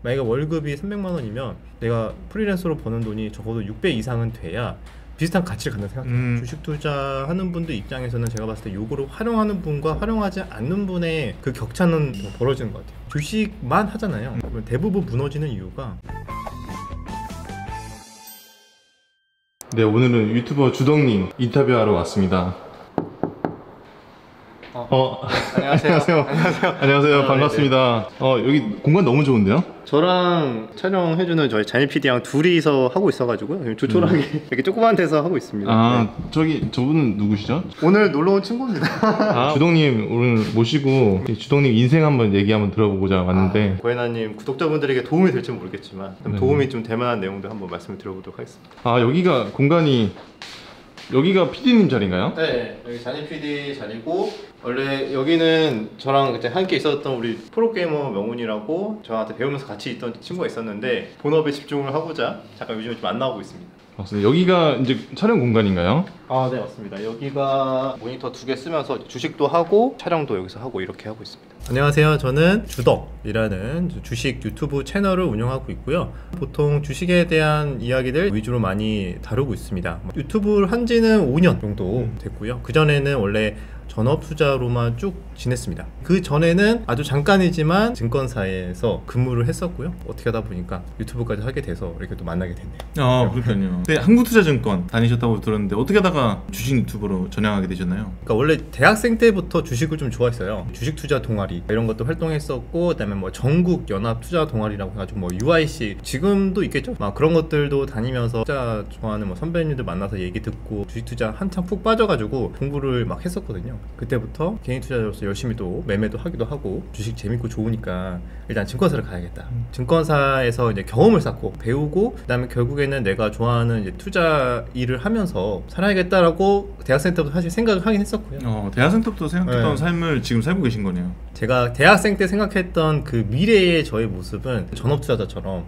만약에 월급이 300만 원이면 내가 프리랜서로 버는 돈이 적어도 6배 이상은 돼야 비슷한 가치를 갖는 생각해요. 주식 투자하는 분들 입장에서는 제가 봤을 때 요거를 활용하는 분과 활용하지 않는 분의 그 격차는 벌어지는 것 같아요. 주식만 하잖아요. 대부분 무너지는 이유가 네, 오늘은 유튜버 주덕님 인터뷰하러 왔습니다. 안녕하세요. 안녕하세요. 반갑습니다. 여기 공간 너무 좋은데요? 저랑 촬영해주는 저희 잔일 PD랑 둘이서 하고 있어가지고요. 조촐하게 이렇게 조그만 데서 하고 있습니다. 저분은 누구시죠? 오늘 놀러온 친구입니다. 주덕님 오늘 모시고 주덕님 인생 한번 얘기 한번 들어보고자 왔는데 고혜나님 구독자분들에게 도움이 될지 모르겠지만 도움이 좀 될 만한 내용도 한번 말씀을 드려보도록 하겠습니다. 여기가 공간이 여기가 PD님 자리인가요? 네, 여기 잔일 PD 자리고 원래 여기는 저랑 그때 함께 있었던 우리 프로게이머 명훈이라고 저한테 배우면서 같이 있던 친구가 있었는데 본업에 집중을 하고자 잠깐 요즘에 좀 안 나오고 있습니다. 맞습니다. 여기가 이제 촬영 공간인가요? 네, 맞습니다. 여기가 모니터 2개 쓰면서 주식도 하고 촬영도 여기서 하고 이렇게 하고 있습니다. 안녕하세요. 저는 주덕이라는 주식 유튜브 채널을 운영하고 있고요. 보통 주식에 대한 이야기들 위주로 많이 다루고 있습니다. 유튜브를 한 지는 5년 정도 됐고요. 그전에는 원래 전업 투자로만 쭉 지냈습니다. 그 전에는 아주 잠깐이지만 증권사에서 근무를 했었고요. 어떻게 하다 보니까 유튜브까지 하게 돼서 이렇게 또 만나게 됐네요. 그렇군요. 네, 한국투자증권 다니셨다고 들었는데 어떻게 하다가 주식 유튜버로 전향하게 되셨나요? 그러니까 원래 대학생 때부터 주식을 좀 좋아했어요. 주식 투자 동아리 이런 것도 활동했었고, 그다음에 뭐 전국 연합 투자 동아리라고 해가지고 뭐 UIC 지금도 있겠죠. 막 그런 것들도 다니면서 투자 좋아하는 뭐 선배님들 만나서 얘기 듣고 주식 투자 한창 푹 빠져가지고 공부를 막 했었거든요. 그때부터 개인 투자자로서 열심히 또 매매도 하기도 하고 주식 재밌고 좋으니까 일단 증권사를 가야겠다. 증권사에서 이제 경험을 쌓고 배우고 그다음에 결국에는 내가 좋아하는 이제 투자 일을 하면서 살아야겠다라고 대학생 때부터 사실 생각을 하긴 했었고요. 대학생 때부터 생각했던 삶을 지금 살고 계신 거네요. 제가 대학생 때 생각했던 그 미래의 저의 모습은 전업 투자자처럼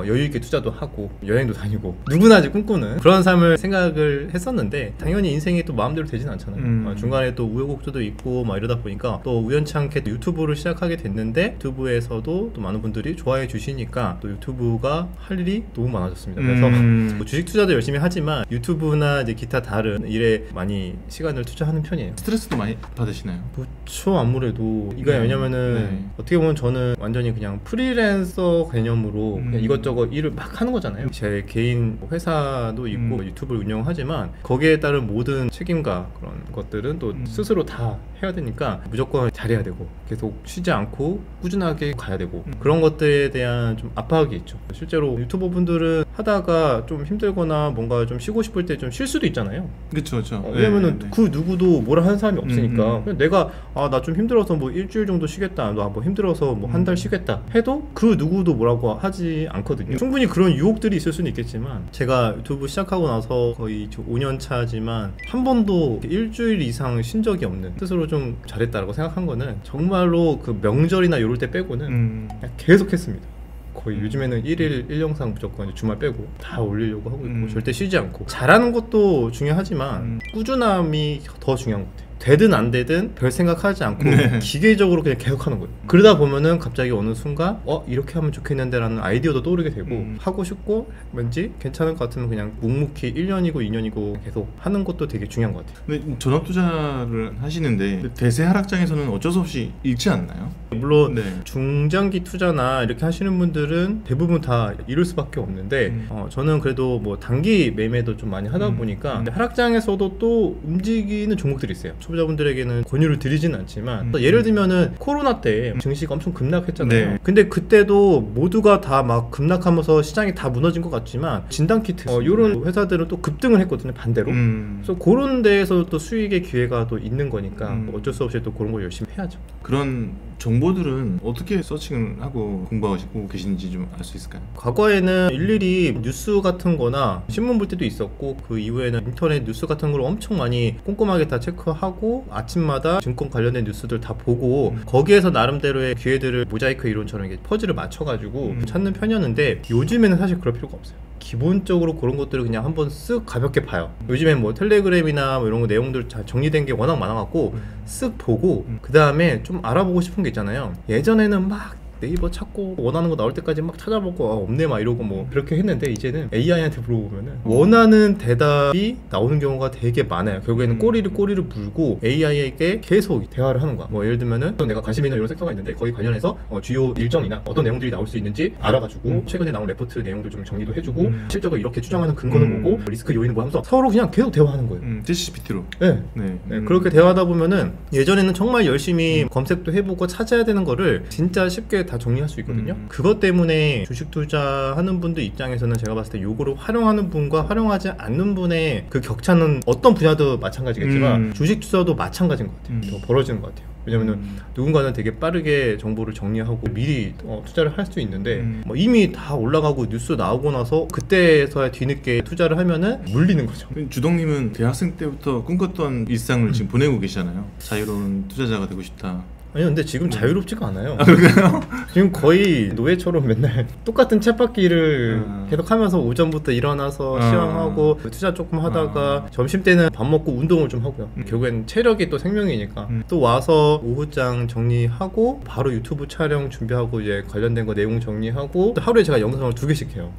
여유 있게 투자도 하고 여행도 다니고 누구나 이제 꿈꾸는 그런 삶을 생각을 했었는데 당연히 인생이 또 마음대로 되진 않잖아요. 중간에 또 우여곡절도 있고 막 이러다 보니까 또 우연찮게 유튜브를 시작하게 됐는데 유튜브에서도 또 많은 분들이 좋아해 주시니까 또 유튜브가 할 일이 너무 많아졌습니다. 그래서 뭐 주식 투자도 열심히 하지만 유튜브나 이제 기타 다른 일에 많이 시간을 투자하는 편이에요. 스트레스도 많이 받으시나요? 그렇죠. 아무래도 이거 왜냐면은 어떻게 보면 저는 완전히 그냥 프리랜서 개념으로 그냥 이것저것 일을 막 하는 거잖아요. 제 개인 회사도 있고 유튜브를 운영하지만 거기에 따른 모든 책임과 그런 것들은 또 스스로 다 해야 되니까 무조건 잘해야 되고 계속 쉬지 않고 꾸준하게 가야 되고 그런 것들에 대한 좀 압박이 있죠. 실제로 유튜버 분들은 하다가 좀 힘들거나 뭔가 좀 쉬고 싶을 때 좀 쉴 수도 있잖아요. 그렇죠. 왜냐면은 그 누구도 뭐라 하는 사람이 없으니까 그냥 내가 나 좀 힘들어서 뭐 일주일 정도 쉬겠다, 나 뭐 힘들어서 뭐 한 달 쉬겠다 해도 그 누구도 뭐라고 하지 않거든요. 충분히 그런 유혹들이 있을 수는 있겠지만 제가 유튜브 시작하고 나서 거의 5년 차지만 한 번도 일주일 이상 쉰 적이 없는, 스스로 좀 잘했다라고 생각한 거는 정말로 그 명절이나 이럴 때 빼고는 그냥 계속 했습니다. 거의 요즘에는 1일 1영상 무조건 주말 빼고 다 올리려고 하고 있고 절대 쉬지 않고 잘하는 것도 중요하지만 꾸준함이 더 중요한 것 같아요. 되든 안 되든 별 생각하지 않고 기계적으로 그냥 계속 하는 거예요. 그러다 보면은 갑자기 어느 순간 이렇게 하면 좋겠는데 라는 아이디어도 떠오르게 되고 하고 싶고 왠지 괜찮을 것 같으면 그냥 묵묵히 1년이고 2년이고 계속 하는 것도 되게 중요한 것 같아요. 근데 전업 투자를 하시는데 대세 하락장에서는 어쩔 수 없이 잃지 않나요? 물론 중장기 투자나 이렇게 하시는 분들은 대부분 다 잃을 수밖에 없는데 저는 그래도 뭐 단기 매매도 좀 많이 하다 보니까 하락장에서도 또 움직이는 종목들이 있어요. 초보자분들에게는 권유를 드리지는 않지만 예를 들면은 코로나 때 증시가 엄청 급락했잖아요. 근데 그때도 모두가 다 막 급락하면서 시장이 다 무너진 것 같지만 진단키트 이런 회사들은 또 급등을 했거든요, 반대로. 그래서 그런 데에서 또 수익의 기회가 또 있는 거니까 어쩔 수 없이 또 그런 걸 열심히 해야죠. 그런 정보들은 어떻게 서칭을 하고 공부하시고 계시는지 좀 알 수 있을까요? 과거에는 일일이 뉴스 같은 거나 신문 볼 때도 있었고 그 이후에는 인터넷 뉴스 같은 걸 엄청 많이 꼼꼼하게 다 체크하고 아침마다 증권 관련된 뉴스들 다 보고 거기에서 나름대로의 기회들을 모자이크 이론처럼 이게 퍼즐을 맞춰가지고 찾는 편이었는데 요즘에는 사실 그럴 필요가 없어요. 기본적으로 그런 것들을 그냥 한번 쓱 가볍게 봐요. 요즘엔 뭐 텔레그램이나 뭐 이런 거 내용들 잘 정리된 게 워낙 많아갖고 쓱 보고 그 다음에 좀 알아보고 싶은 게 있잖아요. 예전에는 막 네이버 찾고 원하는 거 나올 때까지 막 찾아보고 없네 막 이러고 뭐 그렇게 했는데 이제는 AI한테 물어보면은 원하는 대답이 나오는 경우가 되게 많아요. 결국에는 꼬리를 물고 AI에게 계속 대화를 하는 거야. 뭐 예를 들면은 내가 관심 있는 이런 섹터가 있는데 거기 관련해서 주요 일정이나 어떤 내용들이 나올 수 있는지 알아가지고 최근에 나온 레포트 내용들 좀 정리도 해주고 실적을 이렇게 추정하는 근거는 뭐고 리스크 요인은 뭐 하면서 서로 그냥 계속 대화하는 거예요. ChatGPT로. 네. 그렇게 대화하다 보면은 예전에는 정말 열심히 검색도 해보고 찾아야 되는 거를 진짜 쉽게 다 정리할 수 있거든요. 그것 때문에 주식 투자하는 분들 입장에서는 제가 봤을 때 요거를 활용하는 분과 활용하지 않는 분의 그 격차는 어떤 분야도 마찬가지겠지만 주식 투자도 마찬가지인 것 같아요. 더 벌어지는 것 같아요. 왜냐면은 누군가는 되게 빠르게 정보를 정리하고 미리 투자를 할 수 있는데 뭐 이미 다 올라가고 뉴스 나오고 나서 그때서야 뒤늦게 투자를 하면은 물리는 거죠. 주동님은 대학생 때부터 꿈꿨던 일상을 지금 보내고 계시잖아요. 자유로운 투자자가 되고 싶다. 아니요, 근데 지금 자유롭지가 않아요. 그래요? 지금 거의 노예처럼 맨날 똑같은 쳇바퀴를 계속 하면서 오전부터 일어나서 시험하고 투자 조금 하다가 점심 때는 밥 먹고 운동을 좀 하고요. 결국엔 체력이 또 생명이니까 또 와서 오후장 정리하고 바로 유튜브 촬영 준비하고 이제 관련된 거 내용 정리하고 또 하루에 제가 영상을 2개씩 해요.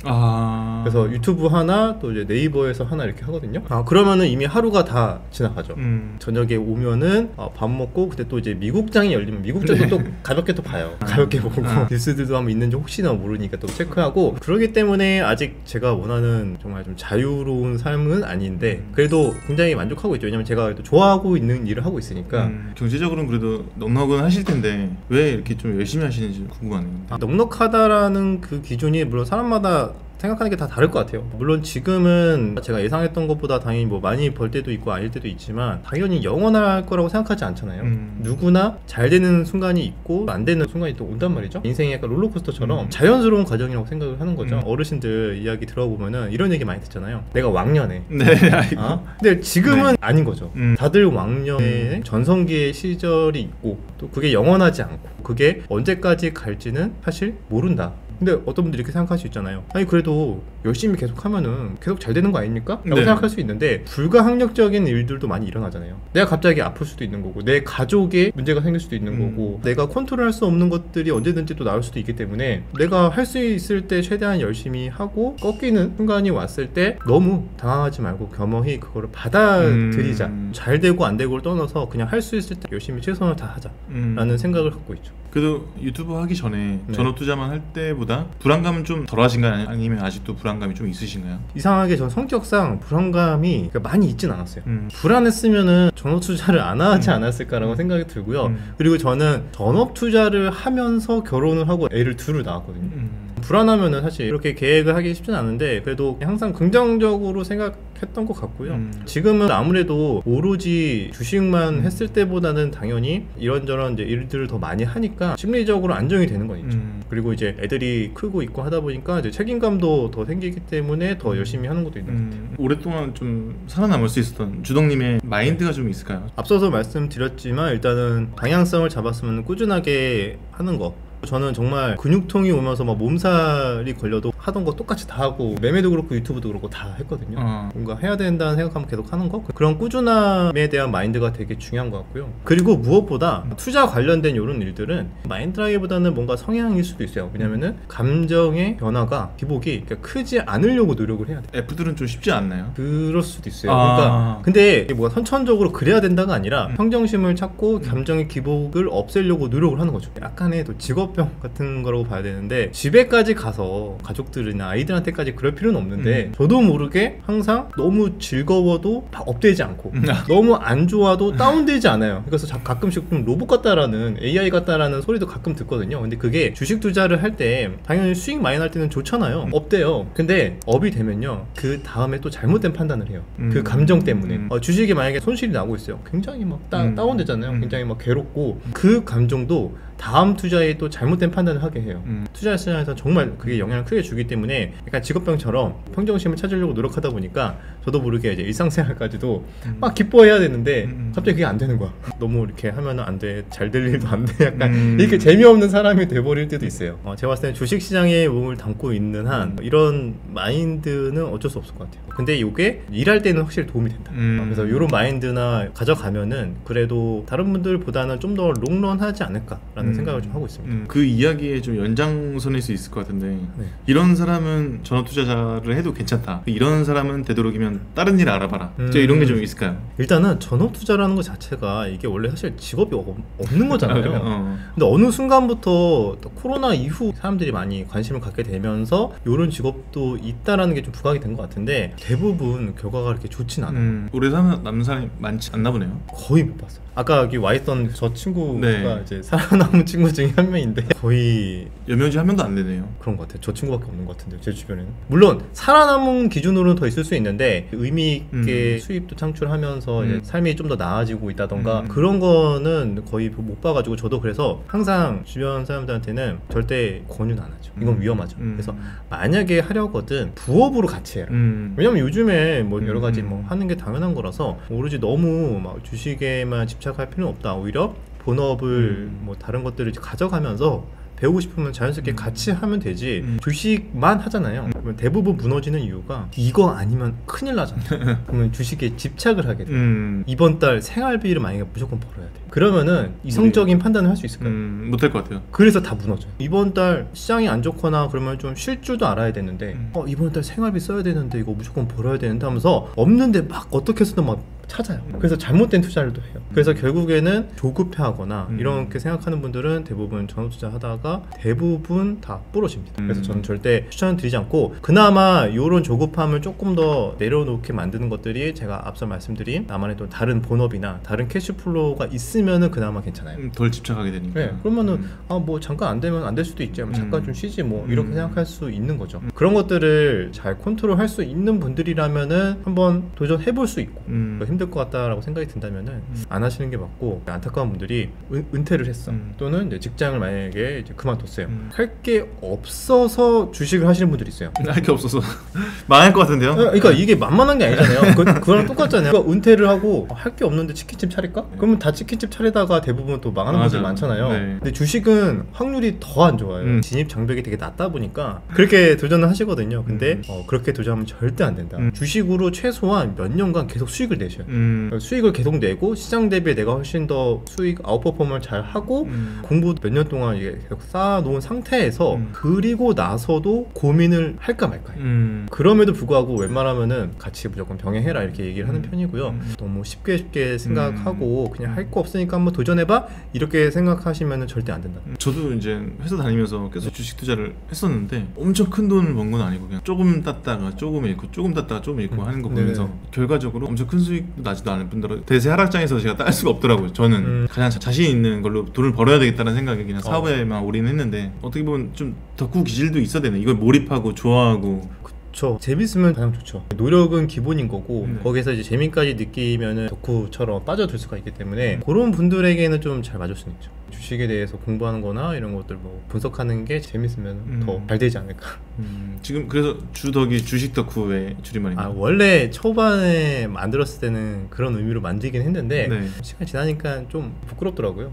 그래서 유튜브 하나 또 이제 네이버에서 하나 이렇게 하거든요. 그러면은 이미 하루가 다 지나가죠. 저녁에 오면은 밥 먹고 그때 또 이제 미국장이 열리면 미국장도 또 가볍게 또 봐요. 가볍게 보고 뉴스들도 한번 있는지 혹시나 모르니까 또 체크하고 그러기 때문에 아직 제가 원하는 정말 좀 자유로운 삶은 아닌데 그래도 굉장히 만족하고 있죠. 왜냐면 제가 좋아하고 있는 일을 하고 있으니까. 경제적으로는 그래도 넉넉은 하실 텐데 왜 이렇게 좀 열심히 하시는지 궁금하네요. 넉넉하다라는 그 기준이 물론 사람마다 생각하는 게 다 다를 것 같아요. 물론 지금은 제가 예상했던 것보다 당연히 뭐 많이 벌 때도 있고 아닐 때도 있지만 당연히 영원할 거라고 생각하지 않잖아요. 누구나 잘 되는 순간이 있고 안 되는 순간이 또 온단 말이죠. 인생이 약간 롤러코스터처럼 자연스러운 과정이라고 생각을 하는 거죠. 어르신들 이야기 들어보면은 이런 얘기 많이 듣잖아요. 내가 왕년에. 네, 아이고. 근데 지금은 아닌 거죠. 다들 왕년에 전성기의 시절이 있고 또 그게 영원하지 않고 그게 언제까지 갈지는 사실 모른다. 근데 어떤 분들이 이렇게 생각할 수 있잖아요. 아니 그래도 열심히 계속 하면은 계속 잘 되는 거 아닙니까? 라고 생각할 수 있는데 불가항력적인 일들도 많이 일어나잖아요. 내가 갑자기 아플 수도 있는 거고 내 가족에 문제가 생길 수도 있는 거고 내가 컨트롤할 수 없는 것들이 언제든지 또 나올 수도 있기 때문에 내가 할 수 있을 때 최대한 열심히 하고 꺾이는 순간이 왔을 때 너무 당황하지 말고 겸허히 그거를 받아들이자. 잘 되고 안 되고를 떠나서 그냥 할 수 있을 때 열심히 최선을 다하자 라는 생각을 갖고 있죠. 그래도 유튜브 하기 전에 전업 투자만 할 때보다 불안감은 좀 덜하신가요? 아니면 아직도 불안감이 좀 있으신가요? 이상하게 전 성격상 불안감이 많이 있진 않았어요. 불안했으면은 전업 투자를 안 하지 않았을까라고 생각이 들고요. 그리고 저는 전업 투자를 하면서 결혼을 하고 애를 둘을 낳았거든요. 불안하면은 사실 이렇게 계획을 하기 쉽진 않은데 그래도 항상 긍정적으로 생각했던 것 같고요. 지금은 아무래도 오로지 주식만 했을 때보다는 당연히 이런저런 이제 일들을 더 많이 하니까 심리적으로 안정이 되는 건 있죠. 그리고 이제 애들이 크고 있고 하다 보니까 이제 책임감도 더 생기기 때문에 더 열심히 하는 것도 있는 것 같아요. 오랫동안 좀 살아남을 수 있었던 주동님의 마인드가 좀 있을까요? 앞서서 말씀드렸지만 일단은 방향성을 잡았으면 꾸준하게 하는 거. 저는 정말 근육통이 오면서 막 몸살이 걸려도 하던 거 똑같이 다 하고 매매도 그렇고 유튜브도 그렇고 다 했거든요. 뭔가 해야 된다는 생각하면 계속 하는 거, 그런 꾸준함에 대한 마인드가 되게 중요한 것 같고요. 그리고 무엇보다 투자 관련된 이런 일들은 마인드라기보다는 뭔가 성향일 수도 있어요. 왜냐면은 감정의 변화가 기복이 크지 않으려고 노력을 해야 돼요. F들은 좀 쉽지 않나요? 그럴 수도 있어요. 그러니까 근데 뭐가 선천적으로 그래야 된다가 아니라 평정심을 찾고 감정의 기복을 없애려고 노력을 하는 거죠. 약간의 또 직업병 같은 거라고 봐야 되는데 집에까지 가서 가족들이나 아이들한테까지 그럴 필요는 없는데 저도 모르게 항상 너무 즐거워도 막 업되지 않고 너무 안 좋아도 다운되지 않아요. 그래서 가끔씩 좀 로봇 같다라는 AI 같다라는 소리도 가끔 듣거든요. 근데 그게 주식 투자를 할 때 당연히 수익 많이 날 때는 좋잖아요. 업돼요. 근데 업이 되면요 그 다음에 또 잘못된 판단을 해요. 그 감정 때문에 주식이 만약에 손실이 나고 있어요. 굉장히 막 다운되잖아요. 굉장히 막 괴롭고 그 감정도 다음 투자에 또 잘못된 판단을 하게 해요. 투자 시장에서 정말 그게 영향을 크게 주기 때문에 약간 직업병처럼 평정심을 찾으려고 노력하다 보니까 저도 모르게 이제 일상생활까지도 막 기뻐해야 되는데 갑자기 그게 안 되는 거야. 너무 이렇게 하면 안 돼, 잘 될 일도 안 돼, 약간 이렇게 재미없는 사람이 돼버릴 때도 있어요. 제가 봤을 때는 주식시장에 몸을 담고 있는 한 이런 마인드는 어쩔 수 없을 것 같아요. 근데 이게 일할 때는 확실히 도움이 된다. 그래서 이런 마인드나 가져가면은 그래도 다른 분들보다는 좀 더 롱런하지 않을까라는 않을까라는 생각을 좀 하고 있습니다. 그 이야기에 좀 연장선일 수 있을 것 같은데 네. 이런 사람은 전업 투자자를 해도 괜찮다. 이런 사람은 되도록이면 다른 일을 알아봐라. 이런 게 좀 있을까요? 일단은 전업 투자라는 것 자체가 이게 원래 사실 직업이 없는 거잖아요. 아, 근데 어느 순간부터 또 코로나 이후 사람들이 많이 관심을 갖게 되면서 이런 직업도 있다라는 게 좀 부각이 된 것 같은데 대부분 결과가 그렇게 좋진 않아요. 오래 남는 사람이 많지 않나 보네요. 거의 못 봤어요. 아까 여기 와 있던 저 친구가 네. 이제 살아남은 친구 중에 한 명인데 거의 연명지 한 명도 안 되네요. 그런 것 같아요. 저 친구밖에 없는 것 같은데요. 제 주변에는. 물론 살아남은 기준으로는 더 있을 수 있는데 의미 있게 수입도 창출하면서 이제 삶이 좀 더 나아지고 있다던가 그런 거는 거의 못 봐가지고 저도 그래서 항상 주변 사람들한테는 절대 권유는 안 하죠. 이건 위험하죠. 그래서 만약에 하려거든 부업으로 같이 해라. 왜냐면 요즘에 뭐 여러 가지 뭐 하는 게 당연한 거라서 오로지 너무 막 주식에만 집착할 필요는 없다. 오히려 본업을 뭐 다른 것들을 가져가면서 배우고 싶으면 자연스럽게 같이 하면 되지 주식만 하잖아요. 그러면 대부분 무너지는 이유가 이거 아니면 큰일 나잖아요. 그러면 주식에 집착을 하게 돼요. 이번 달 생활비를 만약에 무조건 벌어야 돼. 그러면은 이성적인 판단을 할 수 있을까요? 못할 것 같아요. 그래서 다 무너져요. 이번 달 시장이 안 좋거나 그러면 좀 쉴 줄도 알아야 되는데 이번 달 생활비 써야 되는데 이거 무조건 벌어야 되는데 하면서 없는데 막 어떻게 해서든 막 찾아요. 그래서 잘못된 투자를 또 해요. 그래서 결국에는 조급해하거나 이렇게 생각하는 분들은 대부분 전업투자 하다가 대부분 다 부러집니다. 그래서 저는 절대 추천드리지 않고 그나마 이런 조급함을 조금 더 내려놓게 만드는 것들이 제가 앞서 말씀드린 나만의 또 다른 본업이나 다른 캐시플로우가 있으면은 그나마 괜찮아요. 덜 집착하게 되니까. 네, 그러면은 뭐 잠깐 안 되면 안 될 수도 있지. 잠깐 좀 쉬지 뭐 이렇게 생각할 수 있는 거죠. 그런 것들을 잘 컨트롤할 수 있는 분들이라면은 한번 도전해볼 수 있고 힘들 것 같다라고 생각이 든다면은 안 하시는 게 맞고 안타까운 분들이 은퇴를 했어 또는 이제 직장을 만약에 이제 그만뒀어요. 할 게 없어서 주식을 하시는 분들이 있어요. 할 게 없어서 망할 것 같은데요? 그러니까 이게 만만한 게 아니잖아요. 그거랑 똑같잖아요. 그러니까 은퇴를 하고 할 게 없는데 치킨집 차릴까? 그러면 다 치킨집 차리다가 대부분 또 망하는 분들 많잖아요. 네. 근데 주식은 확률이 더 안 좋아요. 진입 장벽이 되게 낮다 보니까 그렇게 도전을 하시거든요. 근데 그렇게 도전하면 절대 안 된다. 주식으로 최소한 몇 년간 계속 수익을 내셔요. 수익을 계속 내고 시장 대비에 내가 훨씬 더 수익 아웃퍼폼을 잘 하고 공부 몇 년 동안 이게 계속 쌓아놓은 상태에서 그리고 나서도 고민을 할까 말까요. 그럼에도 불구하고 웬만하면은 같이 무조건 병행해라 이렇게 얘기를 하는 편이고요. 너무 쉽게 생각하고 그냥 할 거 없으니까 한번 도전해봐 이렇게 생각하시면은 절대 안 된다. 저도 이제 회사 다니면서 계속 주식 투자를 했었는데 엄청 큰 돈을 번 건 아니고 그냥 조금 땄다가 조금 잃고 조금 땄다가 조금 잃고 하는 거 보면서 네네. 결과적으로 엄청 큰 수익도 나지도 않을 뿐더러 대세 하락장에서 제가 딸 수가 없더라고요. 저는 가장 자신 있는 걸로 돈을 벌어야 되겠다는 생각에 그냥 사업에만 올인했는데 어떻게 보면 좀 덕후 기질도 있어야 되네. 이걸 몰입하고 좋아하고 그쵸. 재밌으면 가장 좋죠. 노력은 기본인 거고 네. 거기서 이제 재미까지 느끼면은 덕후처럼 빠져들 수가 있기 때문에 그런 분들에게는 좀 잘 맞을 수는 있죠. 주식에 대해서 공부하는 거나 이런 것들 뭐 분석하는 게 재밌으면 더 잘 되지 않을까. 지금 그래서 주덕이 주식 덕후의 줄임말인가요? 원래 초반에 만들었을 때는 그런 의미로 만들긴 했는데 네. 시간 지나니까 좀 부끄럽더라고요.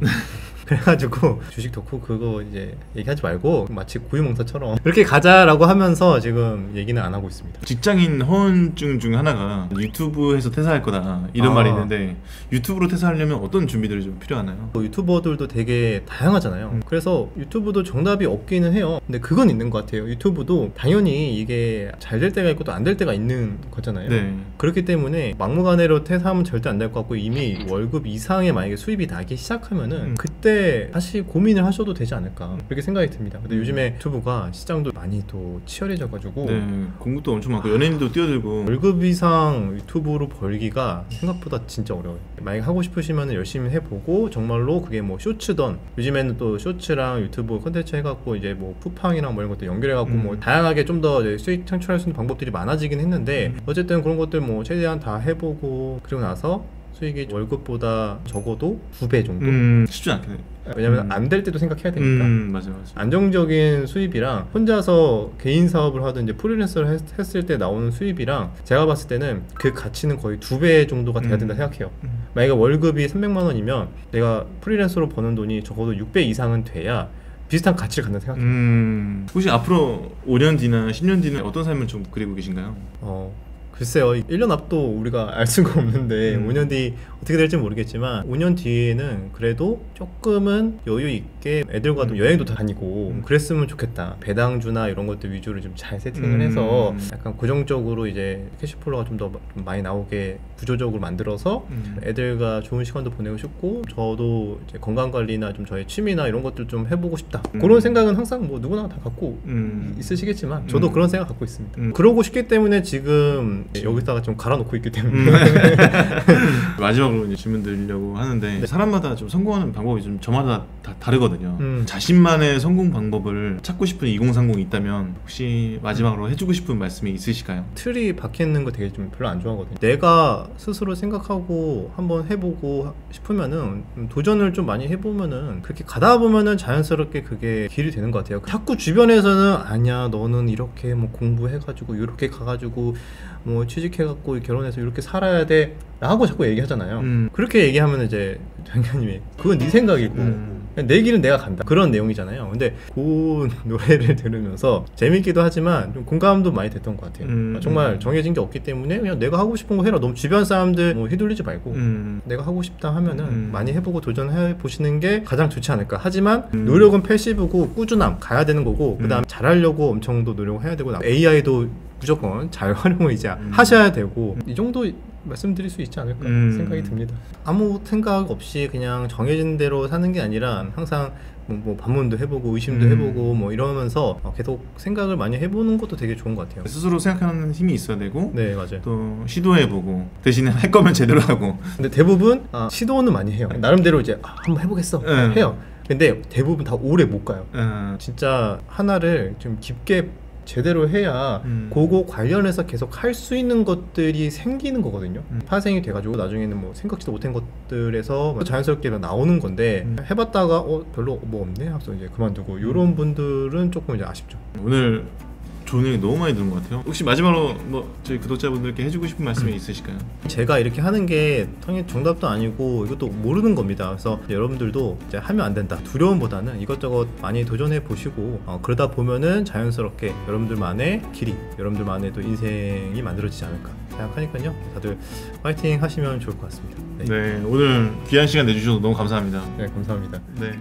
그래가지고 주식 덕후 그거 이제 얘기하지 말고 마치 고유명사처럼 그렇게 가자라고 하면서 지금 얘기는 안 하고 있습니다. 직장인 허언증 중 하나가 유튜브에서 퇴사할 거다 이런 말이 있는데 유튜브로 퇴사하려면 어떤 준비들이 좀 필요하나요? 유튜버들도 되게 다양하잖아요. 그래서 유튜브도 정답이 없기는 해요. 근데 그건 있는 것 같아요. 유튜브도 당연히 이게 잘 될 때가 있고 또 안 될 때가 있는 거잖아요. 네. 그렇기 때문에 막무가내로 퇴사하면 절대 안 될 것 같고 이미 월급 이상의 만약에 수입이 나기 시작하면은 그때 다시 고민을 하셔도 되지 않을까 그렇게 생각이 듭니다. 근데 요즘에 유튜브가 시장도 많이 또 치열해져가지고 네, 공급도 엄청 많고 연예인도 뛰어들고 월급 이상 유튜브로 벌기가 생각보다 진짜 어려워요. 만약에 하고 싶으시면 열심히 해보고 정말로 그게 뭐 쇼츠던 요즘에는 또 쇼츠랑 유튜브 콘텐츠 해갖고 이제 뭐 쿠팡이랑 뭐 이런 것들 연결해갖고 뭐 다양하게 좀 더 수익 창출할 수 있는 방법들이 많아지긴 했는데 어쨌든 그런 것들 뭐 최대한 다 해보고 그리고 나서 수익이 월급보다 적어도 2배 정도? 쉽지 않겠네. 왜냐면 안 될 때도 생각해야 되니까. 맞아. 안정적인 수입이랑 혼자서 개인 사업을 하든 이제 프리랜서를 했을 때 나오는 수입이랑 제가 봤을 때는 그 가치는 거의 2배 정도가 돼야 된다 생각해요. 만약에 월급이 300만 원이면 내가 프리랜서로 버는 돈이 적어도 6배 이상은 돼야 비슷한 가치를 갖는 생각해요. 혹시 앞으로 5년 뒤나 10년 뒤는 어떤 삶을 좀 그리고 계신가요? 글쎄요, 1년 앞도 우리가 알 수가 없는데 5년 뒤 어떻게 될지 모르겠지만 5년 뒤에는 그래도 조금은 여유 있게 애들과도 여행도 다니고 그랬으면 좋겠다. 배당주나 이런 것들 위주로 좀 잘 세팅을 해서 약간 고정적으로 이제 캐시플로가 좀 더 많이 나오게 구조적으로 만들어서 애들과 좋은 시간도 보내고 싶고 저도 이제 건강관리나 좀 저의 취미나 이런 것들 좀 해보고 싶다. 그런 생각은 항상 뭐 누구나 다 갖고 있으시겠지만 저도 그런 생각 갖고 있습니다. 그러고 싶기 때문에 지금 여기다가 좀 갈아놓고 있기 때문에 마지막으로 이제 질문 드리려고 하는데 사람마다 좀 성공하는 방법이 좀 저마다 다 다르거든요. 자신만의 성공 방법을 찾고 싶은 2030이 있다면 혹시 마지막으로 해주고 싶은 말씀이 있으실까요? 틀이 박혀있는 거 되게 좀 별로 안 좋아하거든요. 내가 스스로 생각하고 한번 해보고 싶으면은 도전을 좀 많이 해보면은 그렇게 가다 보면은 자연스럽게 그게 길이 되는 것 같아요. 자꾸 주변에서는 아니야 너는 이렇게 뭐 공부해가지고 이렇게 가가지고 뭐 취직해갖고 결혼해서 이렇게 살아야 돼 라고 자꾸 얘기하잖아요. 그렇게 얘기하면 이제 장관님이 그건 네 생각이고 내 길은 내가 간다 그런 내용이잖아요. 근데 그 노래를 들으면서 재밌기도 하지만 좀 공감도 많이 됐던 것 같아요. 정말 정해진 게 없기 때문에 그냥 내가 하고 싶은 거 해라. 너무 주변 사람들 뭐 휘둘리지 말고 내가 하고 싶다 하면은 많이 해보고 도전해 보시는 게 가장 좋지 않을까. 하지만 노력은 패시브고 꾸준함 가야 되는 거고 그 다음 잘하려고 엄청 더 노력해야 되고 AI도 무조건 잘 활용을 이제 하셔야 되고 이 정도 말씀드릴 수 있지 않을까 생각이 듭니다. 아무 생각 없이 그냥 정해진 대로 사는 게 아니라 항상 뭐 반문도 해보고 의심도 해보고 뭐 이러면서 계속 생각을 많이 해보는 것도 되게 좋은 것 같아요. 스스로 생각하는 힘이 있어야 되고 네 맞아요. 또 시도해보고 대신에 할 거면 제대로 하고. 근데 대부분 시도는 많이 해요. 나름대로 이제 한번 해보겠어 해요. 근데 대부분 다 오래 못 가요. 진짜 하나를 좀 깊게 제대로 해야 그거 관련해서 계속 할 수 있는 것들이 생기는 거거든요. 파생이 돼가지고 나중에는 뭐 생각지도 못한 것들에서 자연스럽게 나오는 건데 해봤다가 별로 뭐 없네 하면서 이제 그만두고 이런 분들은 조금 이제 아쉽죠. 오늘 좋은 얘기 너무 많이 들은 것 같아요. 혹시 마지막으로 뭐 저희 구독자분들께 해주고 싶은 말씀이 있으실까요? 제가 이렇게 하는 게 당연히 정답도 아니고 이것도 모르는 겁니다. 그래서 여러분들도 이제 하면 안 된다. 두려움보다는 이것저것 많이 도전해 보시고 그러다 보면은 자연스럽게 여러분들만의 길이, 여러분들만의 또 인생이 만들어지지 않을까 생각하니까요. 다들 파이팅 하시면 좋을 것 같습니다. 네, 오늘 귀한 시간 내주셔서 너무 감사합니다. 네, 감사합니다. 네.